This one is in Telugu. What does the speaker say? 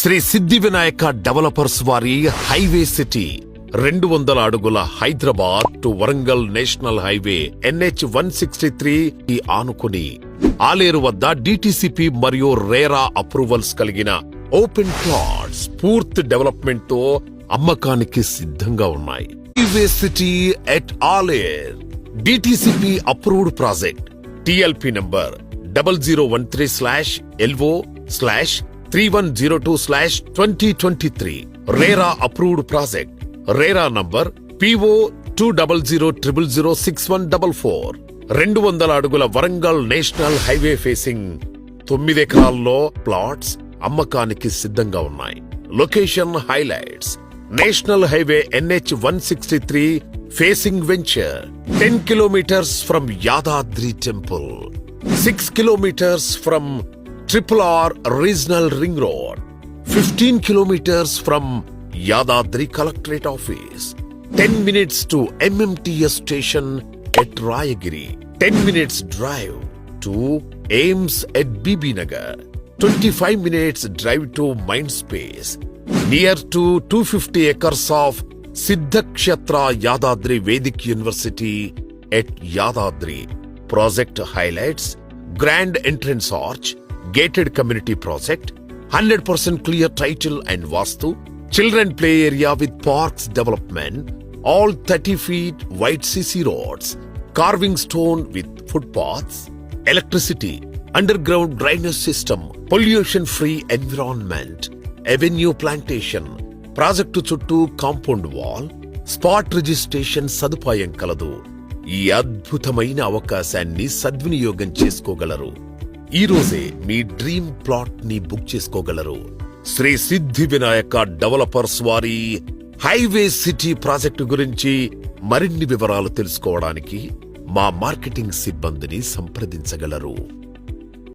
శ్రీ సిద్ధి వినాయక డెవలపర్స్ వారి హైవే సిటీ 200 అడుగుల Hyderabad to Warangal national highway NH 163 ఈ ఆనుకుని ఆలేరు వద్ద DTCP మరియు రేరా అప్రూవల్స్ కలిగిన ఓపెన్ ప్లాట్స్ పూర్తి డెవలప్మెంట్ తో అమ్మకానికి సిద్ధంగా ఉన్నాయి. Highway city at Aler DTCP approved project TLP number 0013/LO/3102/2023 RERA approved project RERA number PO 2000006144 200 అడుగుల వరంగల్ నేషనల్ హైవే ఫేసింగ్ 9 ఎకరాల్లో ప్లాట్స్ అమ్మకానికి సిద్ధంగా ఉన్నాయి. Location highlights national highway NH 163 facing venture 10 kilometers from Yadadri temple, 6 kilometers from RRR Regional Ring Road, 15 kilometers from Yadadri Collectorate Office, 10 minutes to MMTS station at Rayagiri, 10 minutes drive to AIMS at BB Nagar, 25 minutes drive to Mindspace, near to 250 acres of Siddhakshetra Yadadri Vedic University at Yadadri. Project highlights grand entrance arch, gated community project, 100% clear title and vastu, children play area with parks development, all 30 feet wide CC roads, carving stone with footpaths, electricity, underground drainage system, pollution free environment, avenue plantation, project చుట్టూ కాంపౌండ్ వాల్, స్పాట్ రిజిస్ట్రేషన్ సదుపాయం కలదు. ఈ అద్భుతమైన అవకాశాన్ని సద్వినియోగం చేసుకోగలరు. ఈ రోజే మీ డ్రీమ్ ప్లాట్ ని బుక్ చేసుకోగలరు. శ్రీ సిద్ధి వినాయక డెవలపర్స్ వారి హైవే సిటీ ప్రాజెక్టు గురించి మరిన్ని వివరాలు తెలుసుకోవడానికి మా మార్కెటింగ్ సిబ్బందిని సంప్రదించగలరు.